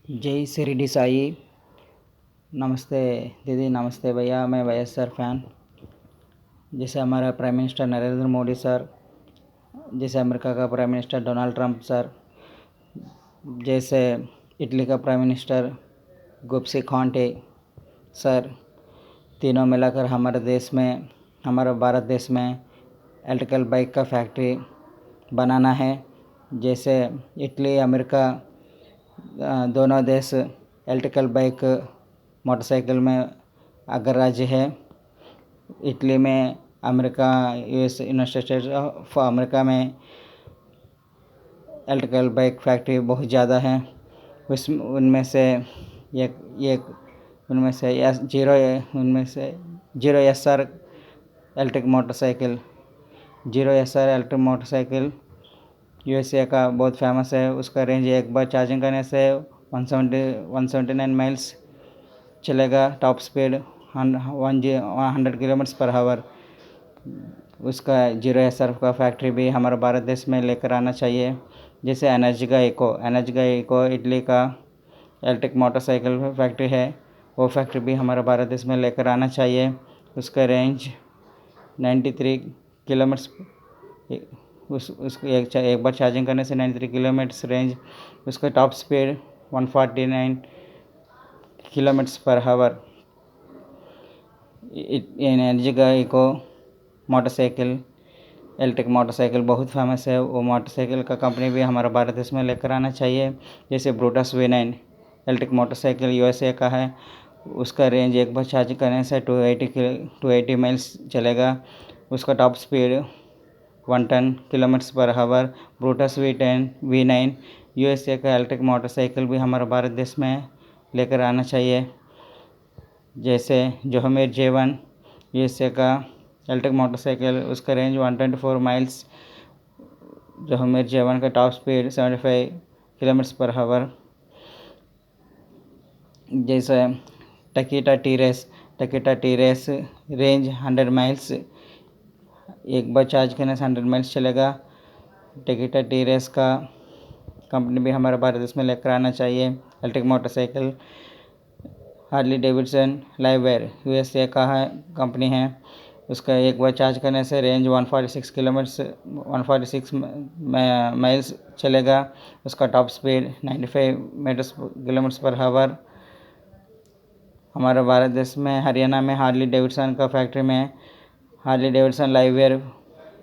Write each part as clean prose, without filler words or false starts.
जय शिरडी साई। नमस्ते दीदी, नमस्ते भैया। मैं वाईएसआर फैन। जैसे हमारा prime minister Narendra Modi sir, जैसे अमेरिका का prime minister Donald Trump sir, जैसे इटली का प्राइम मिनिस्टर गुप्सी कॉन्टे सर, तीनों मिलाकर हमारे भारत देश में इलेक्ट्रिकल बाइक का फैक्ट्री बनाना है। जैसे इटली अमेरिका दोनों देश इलेक्ट्रिकल बाइक मोटरसाइकिल में अग्रराज्य है। इटली में America US United states of America में इलेक्ट्रिकल बाइक फैक्ट्री बहुत ज़्यादा है। उनमें से एक उनमें से zero S R electric motorcycle USA का बहुत फेमस है। उसका रेंज एक बार चार्जिंग करने से 179 माइल्स चलेगा। Top speed 100 kilometre per our. उसका जीरो एस आर का फैक्ट्री भी हमारे भारत देश में लेकर आना चाहिए। जैसे एनर्जिका इको इटली का इलेक्ट्रिक मोटरसाइकिल फैक्ट्री है, वो फैक्ट्री भी हमारे भारत देश में लेकर आना चाहिए। उसका रेंज 93 किलोमीटर, उसको एक बार चार्जिंग करने से 93 किलोमीटर रेंज। उसका top speed 149 kilometre per hour. Energica eco motorcycle electric motorcycle बहुत फेमस है। वो मोटरसाइकिल का कंपनी भी हमारा भारत देश में लेकर आना चाहिए। जैसे Brutus V9 electric motorcycle USA का है। उसका रेंज एक बार चार्ज करने से 280 माइल्स चलेगा। उसका top speed 110 kilometre per our. Brutus V9 USA का इलेक्ट्रिक मोटरसाइकिल भी हमारे भारत देश में लेकर आना चाहिए। जैसे जोहमेर J1 यूएसए का इलेक्ट्रिक मोटरसाइकिल, उसका रेंज 124 माइल्स। जोहमेर J1 का top speed 75 kilometre per hour. जैसे टकीटा टी रेस रेंज 100 माइल्स, एक बार चार्ज करने से 100 माइल्स चलेगा। टकीटा टी रेस का कंपनी भी हमारे भारत देश में लेकर आना चाहिए electric motorcycle. Harley Davidson LiveWire USA का कंपनी है। उसका एक बार चार्ज करने से रेंज 146 माइल्स चलेगा। उसका top speed 95 kilometre per our. हमारे भारत देश में हरियाणा में हार्ली डेविडसन का फैक्ट्री में हार्ली डेविडसन लाइववेयर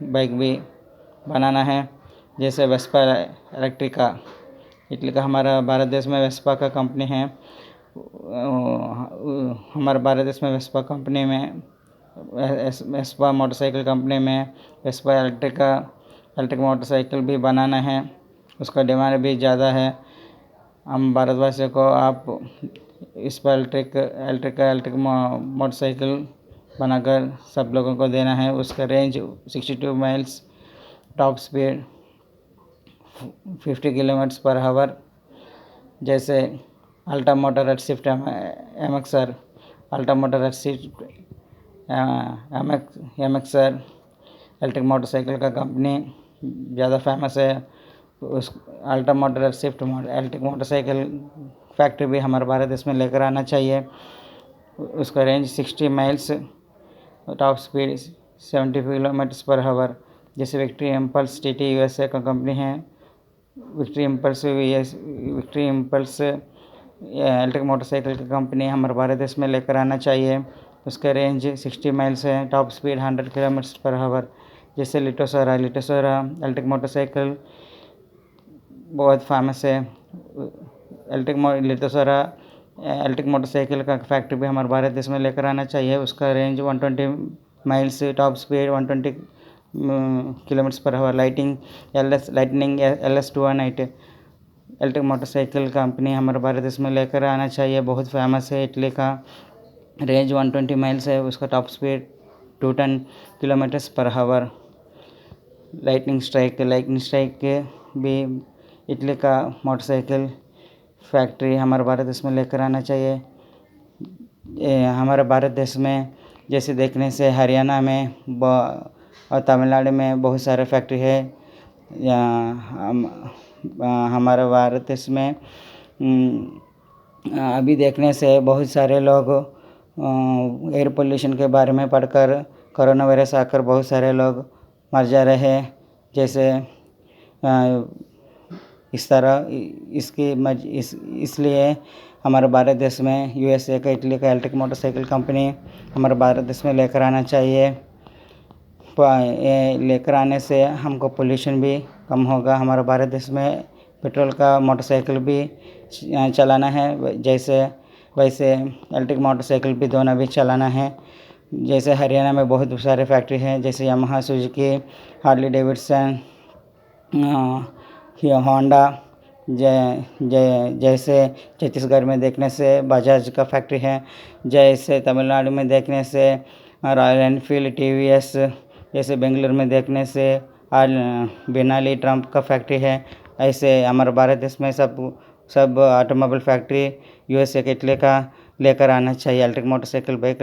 बाइक भी बनाना है। जैसे वेस्पा इलेक्ट्रिका इटली का हमारा भारत देश में वेस्पा का कंपनी है। हमारे भारत देश में वेस्पा मोटरसाइकिल कंपनी में वेस्पा इलेक्ट्रिक मोटरसाइकिल भी बनाना है। उसका डिमांड भी ज़्यादा है। हम भारतवासियों को आप इस पर इलेक्ट्रिक मोटरसाइकिल बनाकर सब लोगों को देना है। उसका range 62 miles, top speed 50 kilometre per hour. जैसे Alta motor Redshift MXR electric motorcycle का कंपनी ज़्यादा फेमस है। उस Alta motor Redshift electric motorcycle factory भी हमारे भारत देश में लेकर आना चाहिए। उसका range 60 miles, top speed 70 kilometre per hour. जैसे विक्ट्री इम्पल्स टीटी यूएसए का कंपनी है। विक्ट्री इम्पल्स इलेक्ट्रिक मोटरसाइकिल की कंपनी हमारे भारत देश में लेकर आना चाहिए। उसका रेंज 60 माइल्स है, top speed 100 kilometre per hour. जैसे लिटोसोरा इलेक्ट्रिक मोटरसाइकिल बहुत फेमस है। लिटोसोरा इलेक्ट्रिक मोटरसाइकिल का फैक्ट्री भी हमारे भारत देश में लेकर आना चाहिए। उसका range 120 miles, top speed 120 kilometre per our. Lightning LS218 electric motorcycle company हमारे भारत देश में लेकर आना चाहिए। बहुत फेमस है। इटली का रेंज 120 माइल्स है। उसका top speed 210 kilometre per our. Lightning strike भी इटली का मोटरसाइकिल फैक्ट्री हमारे भारत देश में लेकर आना चाहिए। हमारे भारत देश में जैसे देखने से हरियाणा में और तमिलनाडु में बहुत सारे फैक्ट्री है। हमारे भारत देश में अभी देखने से बहुत सारे लोग एयर पोल्यूशन के बारे में पढ़कर कोरोना वायरस आकर बहुत सारे लोग मर जा रहे हैं। जैसे इस तरह इसलिए हमारे भारत देश में यूएसए का, इटली का इलेक्ट्रिक मोटरसाइकिल कंपनी हमारे भारत देश में लेकर आना चाहिए। लेकर आने से हमको पोल्यूशन भी कम होगा। हमारे भारत देश में पेट्रोल का मोटरसाइकिल भी चलाना है, वैसे इलेक्ट्रिक मोटरसाइकिल भी दोनों भी चलाना है। जैसे हरियाणा में बहुत सारे फैक्ट्री हैं, जैसे Yamaha, Suzuki, Harley Davidson, Honda. जैसे छत्तीसगढ़ में देखने से बजाज का फैक्ट्री है। जैसे तमिलनाडु में देखने से रॉयल एनफील्ड, टीवीएस। जैसे बेंगलुरु में देखने से बेनाली ट्रम्प का फैक्ट्री है। ऐसे हमारे भारत देश में सब ऑटोमोबाइल फैक्ट्री यूएसए के इटली का लेकर आना चाहिए। Electric motorcycle bike